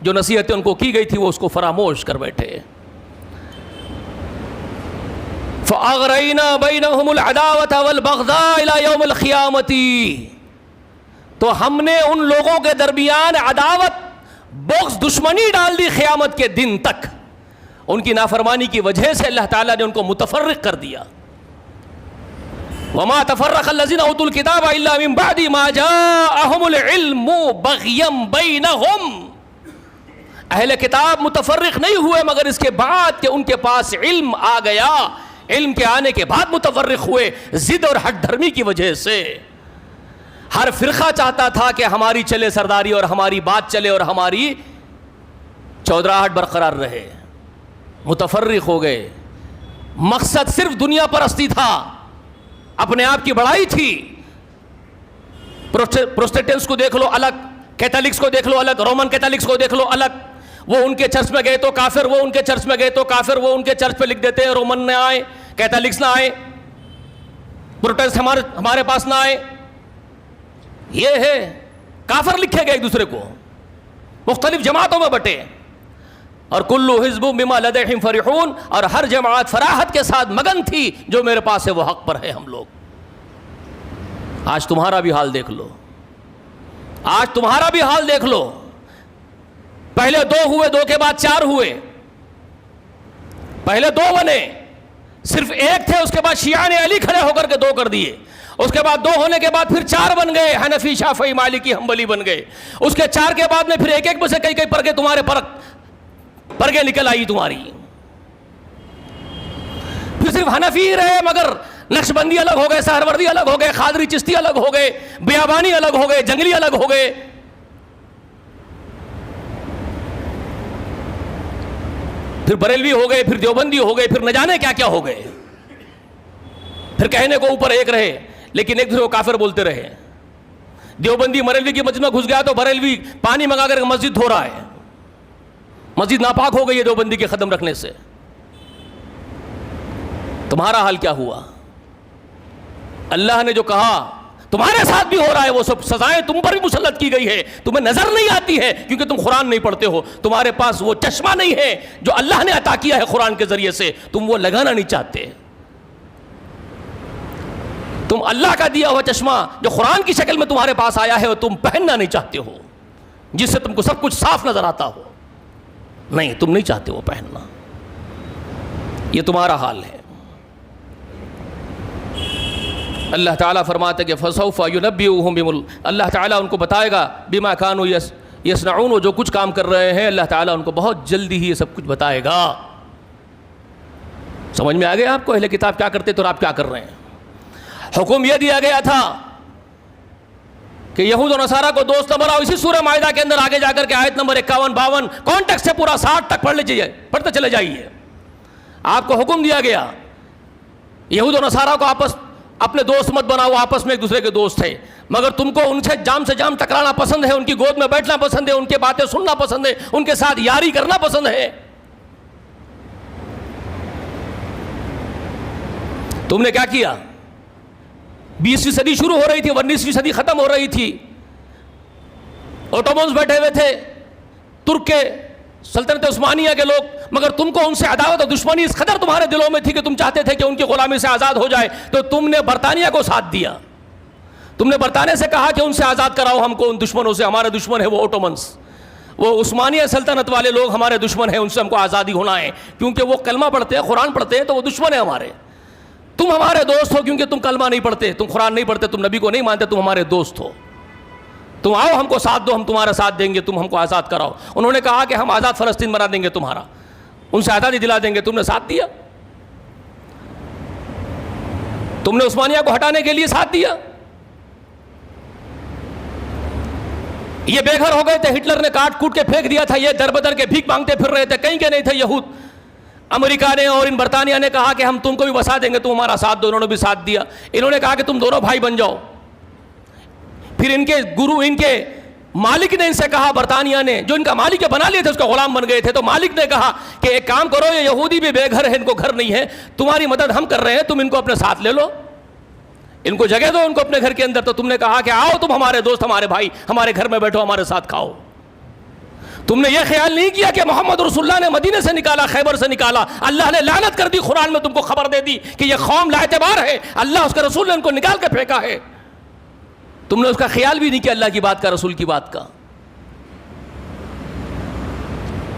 [SPEAKER 1] جو نصیحتیں ان کو کی گئی تھی وہ اس کو فراموش کر بیٹھے۔ فاغرینا بینہم العداوۃ والبغضاء الی یوم القیامۃ، تو ہم نے ان لوگوں کے درمیان عداوت، بغض، دشمنی ڈال دی قیامت کے دن تک۔ ان کی نافرمانی کی وجہ سے اللہ تعالیٰ نے ان کو متفرق کر دیا۔ وما تفرق الذين اوتوا الكتاب الا من بعد ما جاءهم العلم بغيا بينهم، اہل کتاب متفرق نہیں ہوئے مگر اس کے بعد کہ ان کے پاس علم آ گیا، علم کے آنے کے بعد متفرق ہوئے، ضد اور ہٹ دھرمی کی وجہ سے۔ ہر فرقہ چاہتا تھا کہ ہماری چلے سرداری اور ہماری بات چلے اور ہماری چودراہٹ برقرار رہے، متفرق ہو گئے۔ مقصد صرف دنیا پرستی تھا، اپنے آپ کی بڑائی تھی۔ پروٹسٹنٹس کو دیکھ لو الگ، کیتھولکس کو دیکھ لو الگ، رومن کیتھولکس کو دیکھ لو الگ، وہ ان کے چرچ میں گئے تو کافر، وہ ان کے چرچ میں گئے تو کافر، وہ ان کے چرچ پہ لکھ دیتے ہیں رومن نہ آئے، کیتھولکس نہ آئے، پروٹسٹنٹ ہمارے پاس نہ آئے۔ یہ ہے کافر لکھے گئے ایک دوسرے کو، مختلف جماعتوں میں بٹے، اور کلو حزب بما لدیہم فرحون، اور ہر جماعت فراحت کے ساتھ مگن تھی جو میرے پاس ہے وہ حق پر ہے ہم لوگ۔ آج تمہارا بھی حال دیکھ لو، آج تمہارا بھی حال دیکھ لو۔ پہلے 2 ہوئے، 2 کے بعد 4 ہوئے، پہلے 2 بنے، صرف 1 تھے، اس کے بعد شیعہ نے علی کھڑے ہو کر کے 2 کر دیے، اس کے بعد 2 ہونے کے بعد پھر 4 بن گئے، حنفی، شافعی، مالکی، حنبلی بن گئے، اس کے 4 کے بعد میں پھر ایک میں سے کئی پرگے تمہارے پرگے نکل آئی تمہاری، پھر صرف حنفی ہی رہے، مگر نقشبندی الگ ہو گئے، سہروردی الگ ہو گئے، قادری، چشتی الگ ہو گئے، بیابانی الگ ہو گئے، جنگلی الگ ہو گئے، پھر بریلوی ہو گئے، پھر دیوبندی ہو گئے، پھر نہ جانے کیا کیا ہو گئے، پھر کہنے کو اوپر ایک رہے لیکن ایک دوسرے کو کافر بولتے رہے۔ دیوبندی بریلوی کی مسجد میں گھس گیا تو بریلوی پانی منگا کر مسجد دھو رہا ہے، مسجد ناپاک ہو گئی ہے دیوبندی کے قدم رکھنے سے۔ تمہارا حال کیا ہوا؟ اللہ نے جو کہا تمہارے ساتھ بھی ہو رہا ہے، وہ سب سزائیں تم پر بھی مسلط کی گئی ہے، تمہیں نظر نہیں آتی ہے کیونکہ تم قرآن نہیں پڑھتے ہو، تمہارے پاس وہ چشمہ نہیں ہے جو اللہ نے عطا کیا ہے قرآن کے ذریعے سے، تم وہ لگانا نہیں چاہتے۔ تم اللہ کا دیا ہوا چشمہ جو قرآن کی شکل میں تمہارے پاس آیا ہے وہ تم پہننا نہیں چاہتے ہو، جس سے تم کو سب کچھ صاف نظر آتا ہو، نہیں تم نہیں چاہتے وہ پہننا۔ یہ تمہارا حال ہے۔ اللہ تعالیٰ فرماتے ہیں کہ فسوف ينبئهم اللہ تعالیٰ ان کو بتائے گا بما كانوا يصنعون، وہ جو کچھ کام کر رہے ہیں اللہ تعالیٰ ان کو بہت جلدی ہی یہ سب کچھ بتائے گا۔ سمجھ میں آ گیا آپ کو اہل کتاب کیا کرتے تھے اور آپ کیا کر رہے ہیں؟ حکم یہ دیا گیا تھا کہ یہود و نصارہ کو دوست نہ بناؤ، اسی سورہ مائدہ کے اندر آگے جا کر کے آیت نمبر 51-52 کانٹیکسٹ سے پورا 60 تک پڑھ لیجیے، پڑھتے چلے جائیے۔ آپ کو حکم دیا گیا یہود و نصارہ کو اپنے دوست مت بناؤ، آپس میں ایک دوسرے کے دوست ہے، مگر تم کو ان سے جام ٹکرانا پسند ہے، ان کی گود میں بیٹھنا پسند ہے، ان کی باتیں سننا پسند ہے، ان کے ساتھ یاری کرنا پسند ہے۔ تم نے کیا کیا؟ 20ویں صدی شروع ہو رہی تھی، 19ویں صدی ختم ہو رہی تھی، اوٹومنز بیٹھے ہوئے تھے، ترک کے، سلطنت عثمانیہ کے لوگ، مگر تم کو ان سے عداوت اور دشمنی اس قدر تمہارے دلوں میں تھی کہ تم چاہتے تھے کہ ان کی غلامی سے آزاد ہو جائے، تو تم نے برطانیہ کو ساتھ دیا، تم نے برطانیہ سے کہا کہ ان سے آزاد کراؤ ہم کو ان دشمنوں سے، ہمارے دشمن ہیں وہ اوٹومنس، وہ عثمانیہ سلطنت والے لوگ ہمارے دشمن ہیں، ان سے ہم کو آزادی ہونا ہے، کیونکہ وہ کلمہ پڑھتے ہیں، قرآن پڑھتے ہیں، تو وہ دشمن ہیں ہمارے۔ تم ہمارے دوست ہو کیونکہ تم کلمہ نہیں پڑھتے، تم قرآن نہیں پڑھتے، تم نبی کو نہیں مانتے، تم ہمارے دوست ہو، تم آؤ ہم کو ساتھ دو، ہم تمہارا ساتھ دیں گے، تم ہم کو آزاد کراؤ۔ انہوں نے کہا کہ ہم آزاد فلسطین بنا دیں گے تمہارا، ان سے آزادی دلا دیں گے، تم نے ساتھ دیا، تم نے عثمانیہ کو ہٹانے کے لیے ساتھ دیا۔ یہ بے گھر ہو گئے تھے، ہٹلر نے کاٹ کوٹ کے پھینک دیا تھا، یہ در بدر کے بھیک مانگتے پھر رہے تھے، کہیں کے نہیں تھے یہود۔ امریکہ نے اور ان برطانیہ نے کہا کہ ہم تم کو بھی بسا دیں گے، تم ہمارا ساتھ دو، انہوں نے بھی ساتھ دیا۔ انہوں نے کہا کہ تم دونوں بھائی بن جاؤ۔ پھر ان کے گرو، ان کے مالک نے ان سے کہا، برطانیہ نے جو ان کا مالک ہے بنا لیے تھے، اس کا غلام بن گئے تھے، تو مالک نے کہا کہ ایک کام کرو، یہ یہودی بھی بے گھر ہے، ان کو گھر نہیں ہے، تمہاری مدد ہم کر رہے ہیں، تم ان کو اپنے ساتھ لے لو، ان کو جگہ دو، ان کو اپنے گھر کے اندر۔ تو تم نے کہا کہ آؤ تم ہمارے دوست، ہمارے بھائی، ہمارے گھر میں بیٹھو، ہمارے ساتھ کھاؤ۔ تم نے یہ خیال نہیں کیا کہ محمد رسول اللہ نے مدینے سے نکالا، خیبر سے نکالا، اللہ نے لعنت کر دی، قرآن میں تم کو خبر دے دی کہ یہ قوم لا اعتبار ہے، اللہ اس کے رسول نے ان کو نکال کے پھینکا ہے۔ تم نے اس کا خیال بھی نہیں کیا، اللہ کی بات کا، رسول کی بات کا۔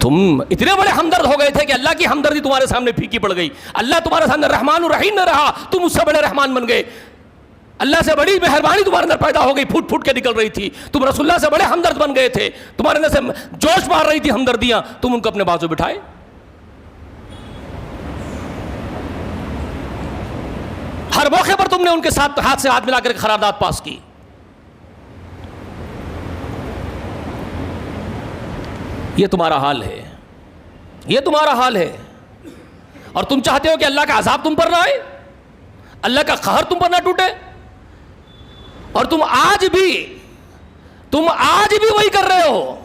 [SPEAKER 1] تم اتنے بڑے ہمدرد ہو گئے تھے کہ اللہ کی ہمدردی تمہارے سامنے پھیکی پڑ گئی، اللہ تمہارے سامنے رحمان الرحیم نہ رہا، تم اس سے بڑے رحمان بن گئے، اللہ سے بڑی مہربانی تمہارے اندر پیدا ہو گئی، پھوٹ پھوٹ کے نکل رہی تھی، تم رسول اللہ سے بڑے ہمدرد بن گئے تھے، تمہارے اندر سے جوش مار رہی تھی ہمدردیاں، تم ان کو اپنے بازو بٹھائے۔ ہر موقع پر تم نے ان کے ساتھ ہاتھ سے ہاتھ ملا کر قرارداد پاس کی۔ یہ تمہارا حال ہے، یہ تمہارا حال ہے، اور تم چاہتے ہو کہ اللہ کا عذاب تم پر نہ آئے، اللہ کا قہر تم پر نہ ٹوٹے، اور تم آج بھی وہی کر رہے ہو۔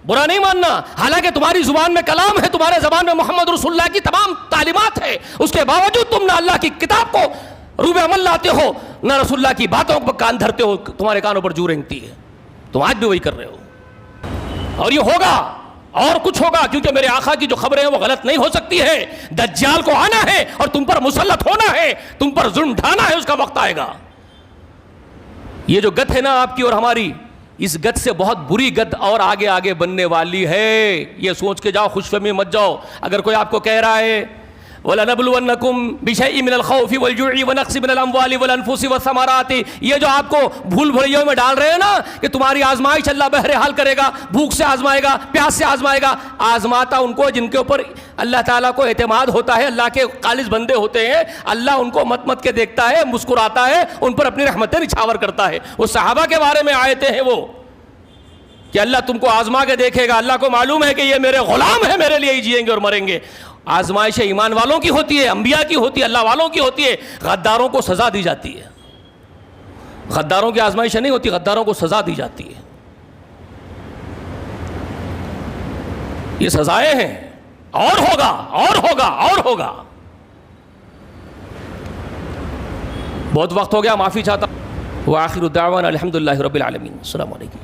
[SPEAKER 1] برا نہیں ماننا، حالانکہ تمہاری زبان میں کلام ہے، تمہارے زبان میں محمد رسول اللہ کی تمام تعلیمات ہے، اس کے باوجود تم نہ اللہ کی کتاب کو روب عمل لاتے ہو، نہ رسول اللہ کی باتوں پر کان دھرتے ہو، تمہارے کانوں پر جو رینگتی ہے، تم آج بھی وہی کر رہے ہو، اور یہ ہوگا اور کچھ ہوگا، کیونکہ میرے آقا کی جو خبریں ہیں وہ غلط نہیں ہو سکتی ہے۔ دجال کو آنا ہے اور تم پر مسلط ہونا ہے، تم پر ظلم ڈھانا ہے، اس کا وقت آئے گا۔ یہ جو گت ہے نا آپ کی اور ہماری، اس گت سے بہت بری گت اور آگے آگے بننے والی ہے، یہ سوچ کے جاؤ، خوش فہمی مت جاؤ۔ اگر کوئی آپ کو کہہ رہا ہے وَلَنَبْلُوَنَّكُمْ بِشَيْءٍ مِّنَ الْخَوْفِ وَالْجُوعِ وَنَقْصٍ مِّنَ الْأَمْوَالِ وَالْأَنفُسِ وَالثَّمَرَاتِ، یہ جو آپ کو بھول بھلیوں میں ڈال رہے ہیں نا کہ تمہاری آزمائش اللہ بہرحال کرے گا، بھوک سے آزمائے گا، پیاس سے آزمائے گا، آزماتا ان کو جن کے اوپر اللہ تعالیٰ کو اعتماد ہوتا ہے، اللہ کے خالص بندے ہوتے ہیں، اللہ ان کو مت مت کے دیکھتا ہے، مسکراتا ہے، ان پر اپنی رحمتیں نچھاور کرتا ہے۔ وہ صحابہ کے بارے میں آیتیں ہیں وہ کہ اللہ تم کو آزما کے دیکھے گا، اللہ کو معلوم ہے کہ یہ میرے غلام ہیں، میرے لیے ہی جئیں گے اور مریں گے۔ آزمائش ایمان والوں کی ہوتی ہے، انبیاء کی ہوتی ہے، اللہ والوں کی ہوتی ہے، غداروں کو سزا دی جاتی ہے۔ غداروں کی آزمائش نہیں ہوتی، غداروں کو سزا دی جاتی ہے۔ یہ سزائیں ہیں، اور ہوگا اور ہوگا اور ہوگا۔ بہت وقت ہو گیا، معافی چاہتا ہوں۔ وآخر دعوانا الحمدللہ رب العالمین۔ السلام علیکم۔